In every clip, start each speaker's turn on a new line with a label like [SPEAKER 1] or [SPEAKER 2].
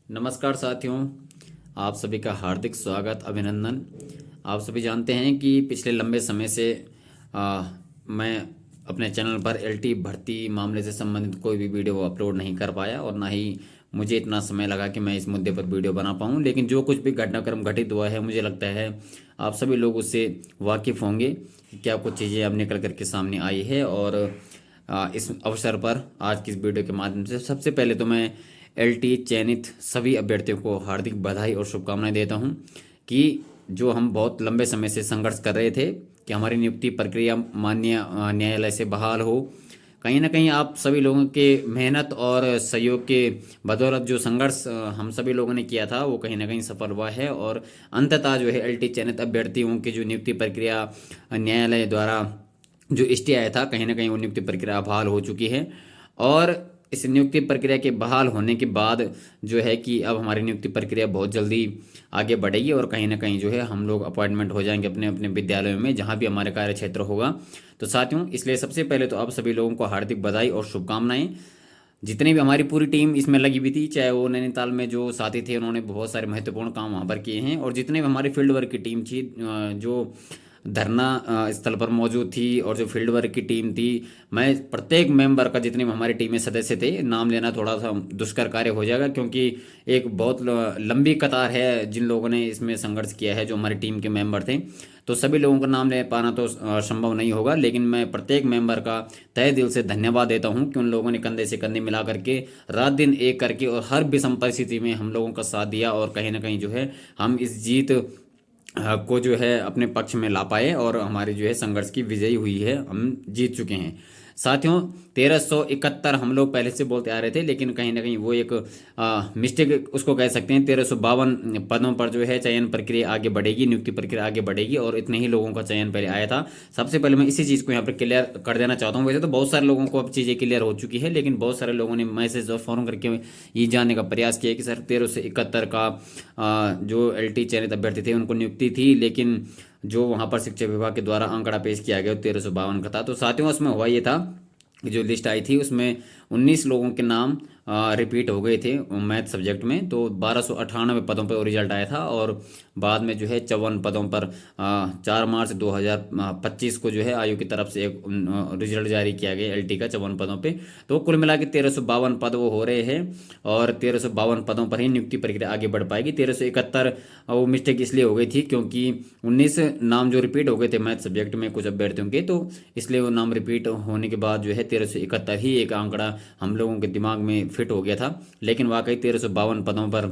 [SPEAKER 1] नमस्कार साथियों, आप सभी का हार्दिक स्वागत अभिनंदन। आप सभी जानते हैं कि पिछले लंबे समय से मैं अपने चैनल पर एलटी भर्ती मामले से संबंधित कोई भी वीडियो अपलोड नहीं कर पाया और ना ही मुझे इतना समय लगा कि मैं इस मुद्दे पर वीडियो बना पाऊँ। लेकिन जो कुछ भी घटनाक्रम घटित हुआ है, मुझे लगता है आप सभी लोग उससे वाकिफ़ होंगे कि क्या कुछ चीज़ें अब निकल कर के सामने आई है। और इस अवसर पर आज की इस वीडियो के माध्यम से सबसे पहले तो मैं एलटी चयनित सभी अभ्यर्थियों को हार्दिक बधाई और शुभकामनाएं देता हूं कि जो हम बहुत लंबे समय से संघर्ष कर रहे थे कि हमारी नियुक्ति प्रक्रिया माननीय न्यायालय से बहाल हो। कहीं ना कहीं आप सभी लोगों के मेहनत और सहयोग के बदौलत जो संघर्ष हम सभी लोगों ने किया था वो कहीं ना कहीं सफल हुआ है। और अंततः जो है एलटी चयनित अभ्यर्थियों की जो नियुक्ति प्रक्रिया न्यायालय द्वारा जो स्टे आया था, कहीं ना कहीं वो नियुक्ति प्रक्रिया बहाल हो चुकी है। और इस नियुक्ति प्रक्रिया के बहाल होने के बाद जो है कि अब हमारी नियुक्ति प्रक्रिया बहुत जल्दी आगे बढ़ेगी और कहीं ना कहीं जो है हम लोग अपॉइंटमेंट हो जाएंगे अपने अपने विद्यालयों में जहाँ भी हमारे कार्य क्षेत्र होगा। तो साथियों, इसलिए सबसे पहले तो आप सभी लोगों को हार्दिक बधाई और शुभकामनाएं। जितनी भी हमारी पूरी टीम इसमें लगी हुई थी, चाहे वो नैनीताल में जो साथी थे उन्होंने बहुत सारे महत्वपूर्ण काम वहाँ पर किए हैं, और जितने भी हमारी फील्ड वर्क की टीम थी जो धरना स्थल पर मौजूद थी और जो फील्ड वर्क की टीम थी, मैं प्रत्येक मेंबर का, जितने भी हमारी टीम में सदस्य थे, नाम लेना थोड़ा सा दुष्कर कार्य हो जाएगा क्योंकि एक बहुत लंबी कतार है जिन लोगों ने इसमें संघर्ष किया है जो हमारी टीम के मेंबर थे। तो सभी लोगों का नाम ले पाना तो संभव नहीं होगा, लेकिन मैं प्रत्येक मेंबर का तहे दिल से धन्यवाद देता हूं कि उन लोगों ने कंधे से कंधे मिला करके रात दिन एक करके और हर विषम परिस्थिति में हम लोगों का साथ दिया और कहीं ना कहीं जो है हम इस जीत को जो है अपने पक्ष में ला पाए और हमारी जो है संघर्ष की विजयी हुई है, हम जीत चुके हैं। साथियों, 1371 हम लोग पहले से बोलते आ रहे थे, लेकिन कहीं ना कहीं वो एक मिस्टेक उसको कह सकते हैं। 1352 पदों पर जो है चयन प्रक्रिया आगे बढ़ेगी, नियुक्ति प्रक्रिया आगे बढ़ेगी और इतने ही लोगों का चयन पहले आया था। सबसे पहले मैं इसी चीज़ को यहाँ पर क्लियर कर देना चाहता हूँ। वैसे तो बहुत सारे लोगों को अब चीज़ें क्लियर हो चुकी है, लेकिन बहुत सारे लोगों ने मैसेज और फोन करके ये जानने का प्रयास किया कि सर 1371 का जो एलटी चयनित अभ्यर्थी थे उनको नियुक्ति थी, लेकिन जो वहाँ पर शिक्षा विभाग के द्वारा आंकड़ा पेश किया गया 1352 का था। तो साथियों, उसमें हुआ ये था कि जो लिस्ट आई थी उसमें 19 लोगों के नाम रिपीट हो गए थे मैथ सब्जेक्ट में। तो 1298 पदों पर रिजल्ट आया था और बाद में जो है 54 पदों पर 4 मार्च 2025 को जो है आयोग की तरफ से एक रिजल्ट जारी किया गया एलटी का 54 पदों पे। तो कुल मिला के 1352 पद वो हो रहे हैं और 1352 पदों पर ही नियुक्ति प्रक्रिया आगे बढ़ पाएगी। 1371 वो मिस्टेक इसलिए हो गई थी क्योंकि 19 नाम जो रिपीट हो गए थे मैथ सब्जेक्ट में कुछ अभ्यर्थियों के, तो इसलिए वो नाम रिपीट होने के बाद जो है 1371 ही एक आंकड़ा हम लोगों के दिमाग में फिट हो गया था। लेकिन वाकई 1352 पदों पर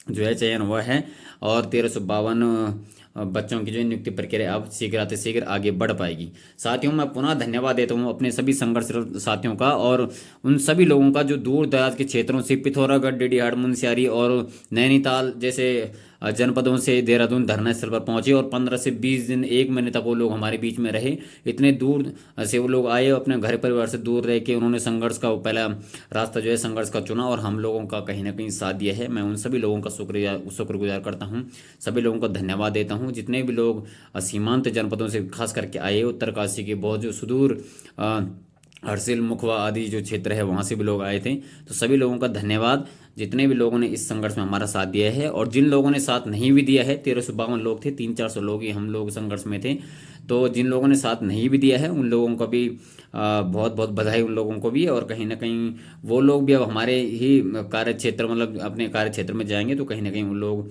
[SPEAKER 1] जो है चयन हुआ है और 1352 बच्चों की जो नियुक्ति प्रक्रिया अब शीघ्र शीघ्र आगे बढ़ पाएगी। साथियों, मैं पुनः धन्यवाद देता हूं अपने सभी संघर्षरत साथियों का और उन सभी लोगों का जो दूर दराज के क्षेत्रों से पिथौरागढ़, डेडीहाट, मुनस्यारी और नैनीताल जैसे जनपदों से देहरादून धरना स्थल पर पहुंचे और 15 से 20 दिन, एक महीने तक वो लोग हमारे बीच में रहे। इतने दूर से वो लोग आए, अपने घर परिवार से दूर रह के उन्होंने संघर्ष का पहला रास्ता जो है संघर्ष का चुना और हम लोगों का कहीं ना कहीं साथ दिया है। मैं उन सभी लोगों का शुक्रगुजार करता हूँ, सभी लोगों का धन्यवाद देता हूँ। जितने भी लोग सीमांत जनपदों से खास करके आए, उत्तरकाशी के बहुत जो सुदूर हरसिल, मुखवा आदि जो क्षेत्र है वहाँ से भी लोग आए थे, तो सभी लोगों का धन्यवाद। जितने भी लोगों ने इस संघर्ष में हमारा साथ दिया है और जिन लोगों ने साथ नहीं भी दिया है, 1352 लोग थे, 300-400 लोग ही हम लोग संघर्ष में थे, तो जिन लोगों ने साथ नहीं भी दिया है उन लोगों को भी बहुत बहुत बधाई उन लोगों को भी। और कहीं ना कहीं वो लोग भी अब हमारे ही कार्य क्षेत्र, मतलब अपने कार्य क्षेत्र में जाएंगे तो कहीं ना कहीं उन लोग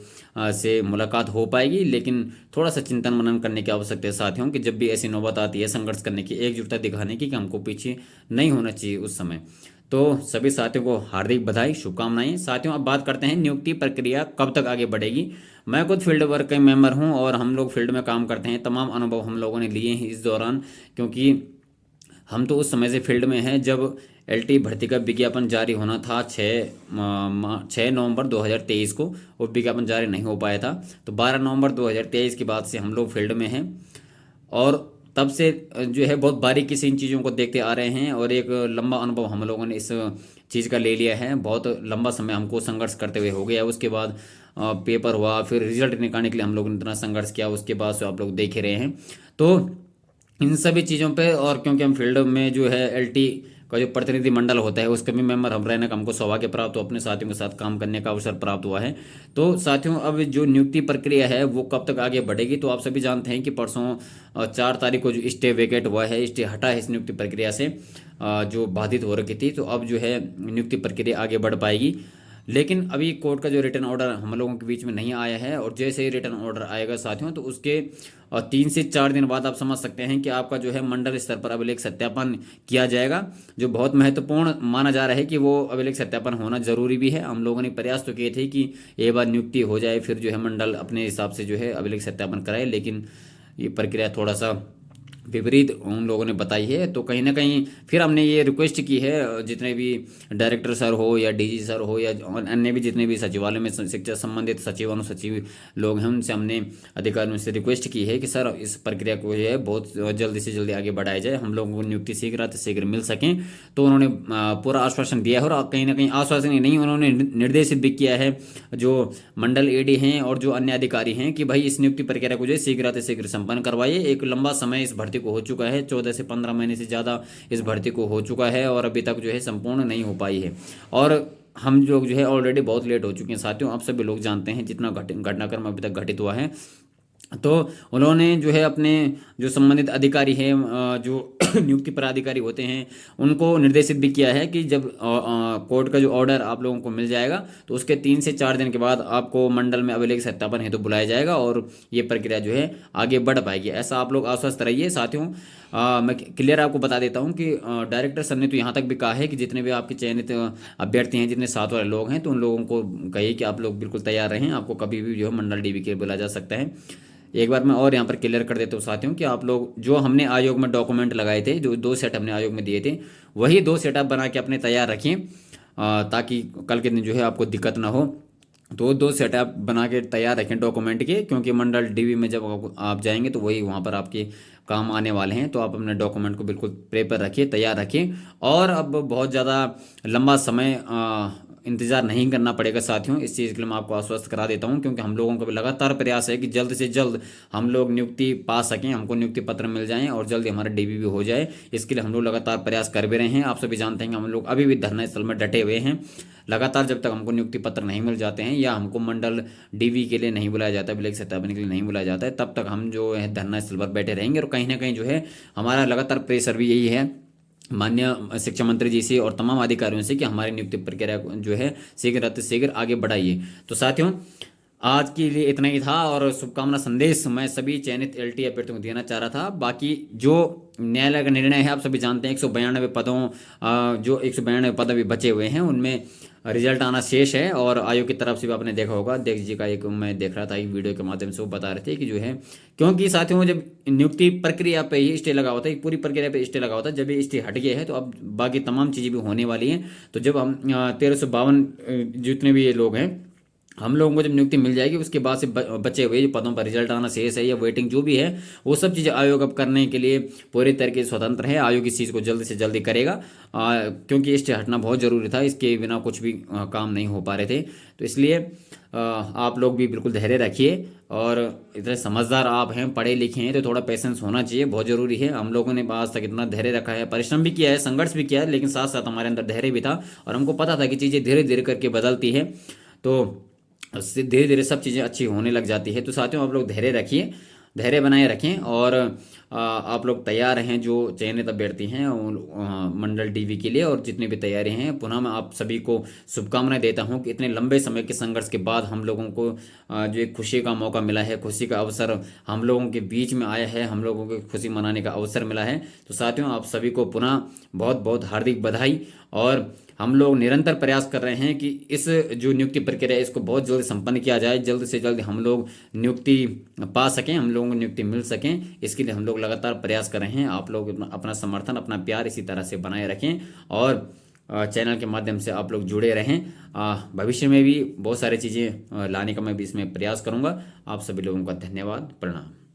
[SPEAKER 1] से मुलाकात हो पाएगी। लेकिन थोड़ा सा चिंतन मनन करने की आवश्यकता है साथियों कि जब भी ऐसी नौबत आती है संघर्ष करने की, एकजुटता दिखाने की, कि हमको पीछे नहीं होना चाहिए उस समय। तो सभी साथियों को हार्दिक बधाई, शुभकामनाएं। साथियों, अब बात करते हैं नियुक्ति प्रक्रिया कब तक आगे बढ़ेगी। मैं खुद फील्ड वर्क का मेंबर हूं और हम लोग फील्ड में काम करते हैं। तमाम अनुभव हम लोगों ने लिए हैं इस दौरान, क्योंकि हम तो उस समय से फील्ड में हैं जब एलटी भर्ती का विज्ञापन जारी होना था 6 नवंबर 2023 को। वो विज्ञापन जारी नहीं हो पाया था, तो 12 नवंबर 2023 के बाद से हम लोग फील्ड में हैं और तब से जो है बहुत बारीकी से इन चीज़ों को देखते आ रहे हैं और एक लंबा अनुभव हम लोगों ने इस चीज़ का ले लिया है। बहुत लंबा समय हमको संघर्ष करते हुए हो गया। उसके बाद पेपर हुआ, फिर रिजल्ट निकालने के लिए हम लोगों ने इतना संघर्ष किया, उसके बाद से आप लोग देख ही रहे हैं। तो इन सभी चीज़ों पे, और क्योंकि हम फील्ड में जो है एलटी का जो प्रतिनिधिमंडल होता है उसके भी मेंबर हम रहने का हमको सौभाग्य प्राप्त हो, अपने साथियों के साथ काम करने का अवसर प्राप्त हुआ है। तो साथियों अब जो नियुक्ति प्रक्रिया है वो कब तक आगे बढ़ेगी, तो आप सभी जानते हैं कि परसों 4 तारीख को जो स्टे वेकेट हुआ है, स्टे हटा है इस नियुक्ति प्रक्रिया से जो बाधित हो रखी थी। तो अब जो है नियुक्ति प्रक्रिया आगे बढ़ पाएगी। लेकिन अभी कोर्ट का जो रिटर्न ऑर्डर हम लोगों के बीच में नहीं आया है, और जैसे ही रिटर्न ऑर्डर आएगा साथियों तो उसके 3 से 4 दिन बाद आप समझ सकते हैं कि आपका जो है मंडल स्तर पर अभिलेख सत्यापन किया जाएगा, जो बहुत महत्वपूर्ण माना जा रहा है कि वो अभिलेख सत्यापन होना जरूरी भी है। हम लोगों ने प्रयास तो किए थे कि एक बार नियुक्ति हो जाए फिर जो है मंडल अपने हिसाब से जो है अभिलेख सत्यापन कराए, लेकिन ये प्रक्रिया थोड़ा सा विपरीत उन लोगों ने बताई है। तो कहीं ना कहीं फिर हमने ये रिक्वेस्ट की है जितने भी डायरेक्टर सर हो या डीजी सर हो या अन्य भी जितने भी सचिवालय में शिक्षा संबंधित सचिव अनुसचिव लोग हैं उनसे हमने अधिकारियों से रिक्वेस्ट की है कि सर इस प्रक्रिया को जो है बहुत जल्दी से जल्दी आगे बढ़ाया जाए, हम लोगों को नियुक्ति शीघ्र मिल सकें। तो उन्होंने पूरा आश्वासन दिया है, और कहीं ना कहीं आश्वासन ही नहीं उन्होंने निर्देशित भी किया है जो मंडल एडी हैं और जो अन्य अधिकारी हैं कि भाई इस नियुक्ति प्रक्रिया को जो है शीघ्र संपन्न करवाइए। एक लंबा समय इस भर्ती को हो चुका है, 14 से 15 महीने से ज़्यादा इस भर्ती को हो चुका है और अभी तक जो है संपूर्ण नहीं हो पाई है, और हम लोग जो है ऑलरेडी बहुत लेट हो चुके हैं साथियों। आप सभी लोग जानते हैं जितना घटनाक्रम अभी तक घटित हुआ है। तो उन्होंने जो है अपने जो संबंधित अधिकारी हैं जो नियुक्ति पदाधिकारी होते हैं उनको निर्देशित भी किया है कि जब कोर्ट का जो ऑर्डर आप लोगों को मिल जाएगा तो उसके 3 से 4 दिन के बाद आपको मंडल में अभिलेख सत्यापन हेतु बुलाया जाएगा और ये प्रक्रिया जो है आगे बढ़ पाएगी, ऐसा आप लोग आश्वस्त रहिए साथियों। मैं क्लियर आपको बता देता हूँ कि डायरेक्टर सर ने तो यहाँ तक भी कहा है कि जितने भी आपके चयनित अभ्यर्थी हैं, जितने साथ वाले लोग हैं, तो उन लोगों को कहिए कि आप लोग बिल्कुल तैयार रहें, आपको कभी भी जो है मंडल डीवी के बुलाया जा सकता है। एक बार मैं और यहाँ पर क्लियर कर देता हूँ साथियों कि आप लोग जो हमने आयोग में डॉक्यूमेंट लगाए थे, जो 2 सेट हमने आयोग में दिए थे, वही 2 सेटअप बना के अपने तैयार रखें ताकि कल के दिन जो है आपको दिक्कत ना हो। तो 2 सेटअप बना के तैयार रखें डॉक्यूमेंट के, क्योंकि मंडल डीवी में जब आप जाएंगे तो वही वहाँ पर आपके काम आने वाले हैं। तो आप अपने डॉक्यूमेंट को बिल्कुल प्रिपेयर रखिए, तैयार रखिए, और अब बहुत ज़्यादा लंबा समय इंतज़ार नहीं करना पड़ेगा साथियों। इस चीज़ के लिए मैं आपको आश्वस्त करा देता हूं, क्योंकि हम लोगों का भी लगातार प्रयास है कि जल्द से जल्द हम लोग नियुक्ति पा सकें, हमको नियुक्ति पत्र मिल जाएं और जल्दी हमारा डीवी भी हो जाए। इसके लिए हम लोग लगातार प्रयास कर भी रहे हैं। आप सभी जानते हैं कि हम लोग अभी भी धरना स्थल में डटे हुए हैं। लगातार जब तक हमको नियुक्ति पत्र नहीं मिल जाते हैं या हमको मंडल डीवी के लिए नहीं बुलाया जाता है, अभिलेख सत्यापन के लिए नहीं बुलाया जाता है, तब तक हम जो है धरना स्थल पर बैठे रहेंगे। और कहीं ना कहीं जो है हमारा लगातार प्रेशर भी यही है माननीय शिक्षा मंत्री जी से और तमाम अधिकारियों से कि हमारी नियुक्ति प्रक्रिया जो है शीघ्र आगे बढ़ाइए। तो साथियों आज के लिए इतना ही था, और शुभकामना संदेश मैं सभी चयनित एलटी अभ्यर्थियों को देना चाह रहा था। बाकी जो न्यायालय का निर्णय है आप सभी जानते हैं, 192 पदों जो 192 पद अभी बचे हुए हैं उनमें रिजल्ट आना शेष है, और आयोग की तरफ से भी आपने देखा होगा, देख जी का एक मैं देख रहा था एक वीडियो के माध्यम से, वो बता रहे थे कि जो है क्योंकि साथियों जब नियुक्ति प्रक्रिया पे ही स्टे लगा होता है, पूरी प्रक्रिया पे स्टे लगा होता है, जब ये स्टे हट गया है तो अब बाकी तमाम चीज़ें भी होने वाली हैं। तो जब हम 1352 जितने भी ये लोग हैं हम लोगों को जब नियुक्ति मिल जाएगी उसके बाद से बचे हुए जो पदों पर रिजल्ट आना शेष है या वेटिंग जो भी है वो सब चीज़ें आयोग अब करने के लिए पूरी तरीके से स्वतंत्र है। आयोग इस चीज़ को जल्दी से जल्दी करेगा क्योंकि स्टे हटना बहुत ज़रूरी था, इसके बिना कुछ भी काम नहीं हो पा रहे थे। तो इसलिए आप लोग भी बिल्कुल धैर्य रखिए, और इतने समझदार आप हैं, पढ़े लिखे हैं, तो थोड़ा पेशेंस होना चाहिए, बहुत ज़रूरी है। हम लोगों ने आज तक इतना धैर्य रखा है, परिश्रम भी किया है, संघर्ष भी किया है, लेकिन साथ साथ हमारे अंदर धैर्य भी था और हमको पता था कि चीज़ें धीरे धीरे करके बदलती है, तो उससे धीरे धीरे सब चीज़ें अच्छी होने लग जाती है। तो साथियों आप लोग धैर्य रखिए, धैर्य बनाए रखें, और आप लोग तैयार हैं जो चयनित अभ्यर्थी हैं मंडल डीवी के लिए, और जितनी भी तैयारी हैं पुनः मैं आप सभी को शुभकामनाएं देता हूं कि इतने लंबे समय के संघर्ष के बाद हम लोगों को जो एक खुशी का मौका मिला है, खुशी का अवसर हम लोगों के बीच में आया है, हम लोगों को खुशी मनाने का अवसर मिला है। तो साथियों आप सभी को पुनः बहुत बहुत हार्दिक बधाई, और हम लोग निरंतर प्रयास कर रहे हैं कि इस जो नियुक्ति प्रक्रिया है इसको बहुत जल्द संपन्न किया जाए, जल्द से जल्द हम लोग नियुक्ति पा सकें, हम लोगों को नियुक्ति मिल सकें। इसके लिए हम लोग लगातार प्रयास कर रहे हैं। आप लोग अपना समर्थन, अपना प्यार इसी तरह से बनाए रखें, और चैनल के माध्यम से आप लोग जुड़े रहें। भविष्य में भी बहुत सारी चीज़ें लाने का मैं भी इसमें प्रयास करूँगा। आप सभी लोगों का धन्यवाद, प्रणाम।